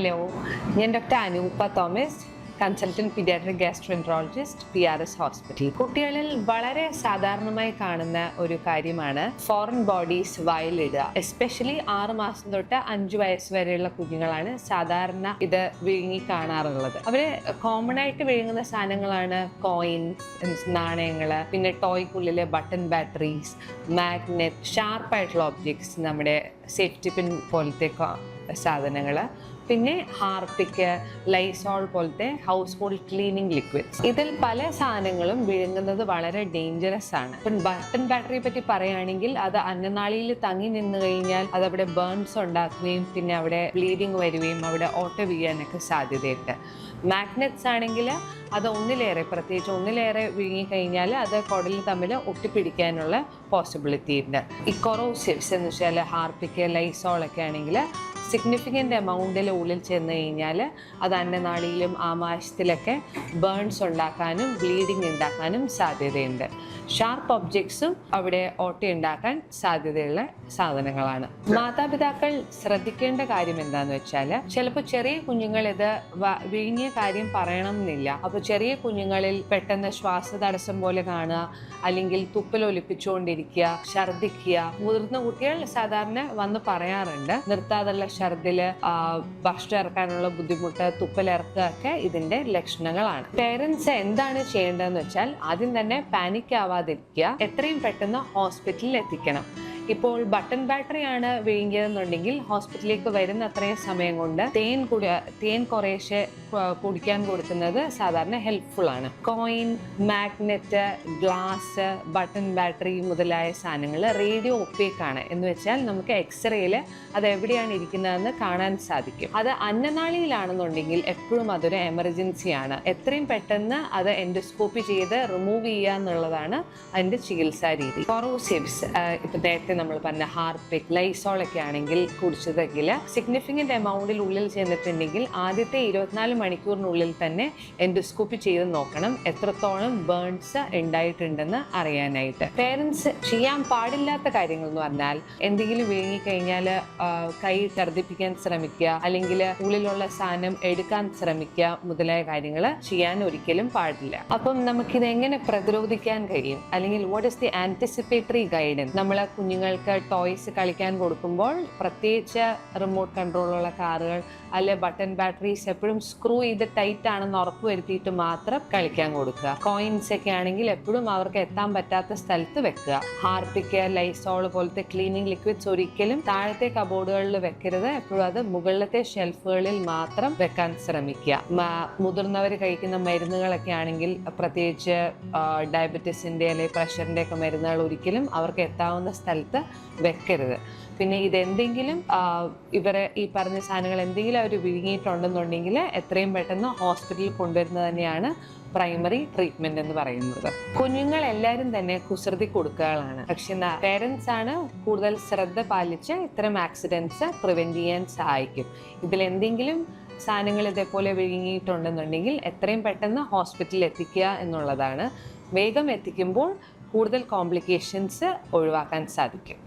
Hello, ഞാൻ doctor Anupa Thomas, consultant paediatric gastroenterologist, PRS hospital. കുട്ടികളിൽ വളരെ സാധാരണമായി കാണുന്ന ഒരു കാര്യമാണ് ഫോറിൻ ബോഡീസ് വായിലിടുക. എസ്പെഷ്യലി 6 മാസം തൊട്ട് 5 വയസ്സ് വരെയുള്ള കുഞ്ഞുങ്ങളാണ് സാധാരണ ഇത് വിഴുങ്ങി കാണാറുള്ളത്. അവര് കോമൺ ആയിട്ട് വിഴുങ്ങുന്ന സാധനങ്ങളാണ് കോയിൻസ്, നാണയങ്ങള്, പിന്നെ ടോയ്ക്കുള്ളിലെ ബട്ടൺ ബാറ്ററീസ്, മാഗ്നറ്റ്, ഷാർപ്പായിട്ടുള്ള ഒബ്ജക്ട്സ്, നമ്മുടെ സേഫ്റ്റി പിൻ പോലത്തെ സാധനങ്ങൾ, പിന്നെ ഹാർപ്പിക്ക്, ലൈസോൾ പോലത്തെ ഹൗസ് ഹോൾഡ് ക്ലീനിങ് ലിക്വിഡ്സ്. ഇതിൽ പല സാധനങ്ങളും വിഴുങ്ങുന്നത് വളരെ ഡേഞ്ചറസ് ആണ്. ഇപ്പം ബട്ടൺ ബാറ്ററിയെ പറ്റി പറയുകയാണെങ്കിൽ അത് അന്നനാളിയിൽ തങ്ങി നിന്ന് കഴിഞ്ഞാൽ അതവിടെ ബേൺസ് ഉണ്ടാക്കുകയും പിന്നെ അവിടെ ബ്ലീഡിങ് വരികയും അവിടെ ഓട്ട വീഴാനൊക്കെ സാധ്യതയുണ്ട്. മാഗ്നറ്റ്സ് ആണെങ്കിൽ അത് പ്രത്യേകിച്ച് ഒന്നിലേറെ വിഴുങ്ങിക്കഴിഞ്ഞാൽ അത് കുടലിൽ തമ്മിൽ ഒട്ടിപ്പിടിക്കാനുള്ള പോസിബിലിറ്റി ഉണ്ട്. ഈ കൊറോസിവ്സ് എന്ന് വെച്ചാൽ ഹാർപ്പിക്ക്, ലൈസോളൊക്കെ ആണെങ്കിൽ സിഗ്നിഫിക്കൻ്റ് എമൗണ്ടിൽ ഉള്ളിൽ ചെന്ന് കഴിഞ്ഞാൽ അത് അന്നനാളിയിലും ആമാശയത്തിലൊക്കെ ബേൺസ് ഉണ്ടാക്കാനും ബ്ലീഡിങ് ഉണ്ടാക്കാനും സാധ്യതയുണ്ട്. ഷാർപ്പ് ഒബ്ജക്ട്സും അവിടെ ഓട്ടയുണ്ടാക്കാൻ സാധ്യതയുള്ള സാധനങ്ങളാണ്. മാതാപിതാക്കൾ ശ്രദ്ധിക്കേണ്ട കാര്യം എന്താണെന്ന് വെച്ചാൽ, ചിലപ്പോൾ ചെറിയ കുഞ്ഞുങ്ങൾ ഇത് വിഴുങ്ങിയ കാര്യം പറയണമെന്നില്ല. അപ്പോൾ ചെറിയ കുഞ്ഞുങ്ങളിൽ പെട്ടെന്ന് ശ്വാസതടസ്സം പോലെ കാണുക, അല്ലെങ്കിൽ തുപ്പലൊലിപ്പിച്ചുകൊണ്ടിരിക്കുക, ഛർദ്ദിക്കുക. മുതിർന്ന കുട്ടികൾ സാധാരണ വന്ന് പറയാറുണ്ട് നിർത്താതുള്ള ഛർദില്, ഭക്ഷണം ഇറക്കാനുള്ള ബുദ്ധിമുട്ട്, തുപ്പലിറക്കുക ഒക്കെ ഇതിന്റെ ലക്ഷണങ്ങളാണ്. പേരൻസ് എന്താണ് ചെയ്യേണ്ടതെന്ന് വെച്ചാൽ, ആദ്യം തന്നെ പാനിക് ആവാതിരിക്കുക, എത്രയും പെട്ടെന്ന് ഹോസ്പിറ്റലിൽ എത്തിക്കണം. ഇപ്പോൾ ബട്ടൺ ബാറ്ററി ആണ് വിഴുങ്ങിയതെന്നുണ്ടെങ്കിൽ ഹോസ്പിറ്റലിലേക്ക് വരുന്ന അത്രയും സമയം കൊണ്ട് തേൻ കുറേശ്ശെ കുടിക്കാൻ കൊടുക്കുന്നത് സാധാരണ ഹെൽപ്ഫുൾ ആണ്. Coin, magnet, glass, button battery മുതലായ സാധനങ്ങൾ റേഡിയോ ഒപ്പേക്കാണ്. എന്ന് വെച്ചാൽ നമുക്ക് എക്സ്റേയിൽ അത് എവിടെയാണ് ഇരിക്കുന്നതെന്ന് കാണാൻ സാധിക്കും. അത് അന്നനാളിയിലാണെന്നുണ്ടെങ്കിൽ എപ്പോഴും അതൊരു എമർജൻസിയാണ്. എത്രയും പെട്ടെന്ന് അത് എൻഡോസ്കോപ്പി ചെയ്ത് റിമൂവ് ചെയ്യുക എന്നുള്ളതാണ് അതിൻ്റെ ചികിത്സാ രീതി. കൊറോസിവ്സ്, ഇപ്പം നേരത്തെ നമ്മൾ പറഞ്ഞ ഹാർപ്പിക്, ലൈസോൾ ഒക്കെ ആണെങ്കിൽ കുടിച്ചതെങ്കിൽ സിഗ്നിഫിക്കൻ്റ് എമൗണ്ടിൽ ഉള്ളിൽ ചെന്നിട്ടുണ്ടെങ്കിൽ ആദ്യത്തെ 24 മണിക്കൂറിനുള്ളിൽ തന്നെ എൻഡോസ്കോപ്പി ചെയ്ത് നോക്കണം എത്രത്തോളം ബേൺസ് ഉണ്ടായിട്ടുണ്ടെന്ന് അറിയാനായിട്ട്. പേരൻസ് ചെയ്യാൻ പാടില്ലാത്ത കാര്യങ്ങൾ എന്ന് പറഞ്ഞാൽ, എന്തെങ്കിലും വിഴുങ്ങിക്കഴിഞ്ഞാൽ കൈ ഛർദ്ദിപ്പിക്കാൻ ശ്രമിക്കുക, അല്ലെങ്കിൽ ഉള്ളിലുള്ള സാധനം എടുക്കാൻ ശ്രമിക്കുക മുതലായ കാര്യങ്ങൾ ചെയ്യാൻ ഒരിക്കലും പാടില്ല. അപ്പം നമുക്കിത് എങ്ങനെ പ്രതിരോധിക്കാൻ കഴിയും, അല്ലെങ്കിൽ what is the anticipatory guidance? നമ്മളെ കുഞ്ഞുങ്ങൾക്ക് ടോയ്സ് കളിക്കാൻ കൊടുക്കുമ്പോൾ പ്രത്യേകിച്ച് റിമോട്ട് കൺട്രോളുള്ള കാറുകൾ അല്ലെ ബട്ടൺ ബാറ്ററീസ് എപ്പോഴും സ്ക്രൂ ചെയ്ത് ടൈറ്റ് ആണെന്ന് ഉറപ്പ് വരുത്തിയിട്ട് മാത്രം കളിക്കാൻ കൊടുക്കുക. കോയിൻസ് ഒക്കെ ആണെങ്കിൽ എപ്പോഴും അവർക്ക് എത്താൻ പറ്റാത്ത സ്ഥലത്ത് വെക്കുക. ഹാർപ്പിക്ക്, ലൈസോൾ പോലത്തെ ക്ലീനിങ് ലിക്വിഡ്സ് ഒരിക്കലും താഴത്തെ കബോർഡുകളിൽ വെക്കരുത്. എപ്പോഴും അത് മുകളിലത്തെ ഷെൽഫുകളിൽ മാത്രം വെക്കാൻ ശ്രമിക്കുക. മുതിർന്നവർ കഴിക്കുന്ന മരുന്നുകളൊക്കെ ആണെങ്കിൽ പ്രത്യേകിച്ച് ഡയബറ്റീസിന്റെ അല്ലെങ്കിൽ പ്രഷറിന്റെ ഒക്കെ മരുന്നുകൾ ഒരിക്കലും അവർക്ക് എത്താവുന്ന സ്ഥലത്ത് വെക്കരുത്. പിന്നെ ഇതെന്തെങ്കിലും ഇവരെ ഈ പറഞ്ഞ സാധനങ്ങൾ എന്തെങ്കിലും അവർ വിഴുങ്ങിയിട്ടുണ്ടെന്നുണ്ടെങ്കിൽ എത്രയും പെട്ടെന്ന് ഹോസ്പിറ്റലിൽ കൊണ്ടുവരുന്നത് തന്നെയാണ് പ്രൈമറി ട്രീറ്റ്മെന്റ് എന്ന് പറയുന്നത്. കുഞ്ഞുങ്ങൾ എല്ലാവരും തന്നെ കുസൃതി കൊടുക്കുകകളാണ്, പക്ഷെ പേരൻസ് ആണ് കൂടുതൽ ശ്രദ്ധ പാലിച്ച് ഇത്തരം ആക്സിഡൻറ്റ്സ് പ്രിവെന്റ് ചെയ്യാൻ സഹായിക്കും. ഇതിലെന്തെങ്കിലും സാധനങ്ങൾ ഇതേപോലെ വിഴുങ്ങിയിട്ടുണ്ടെന്നുണ്ടെങ്കിൽ എത്രയും പെട്ടെന്ന് ഹോസ്പിറ്റലിൽ എത്തിക്കുക എന്നുള്ളതാണ്. വേഗം എത്തിക്കുമ്പോൾ കൂടുതൽ കോംപ്ലിക്കേഷൻസ് ഒഴിവാക്കാൻ സാധിക്കും.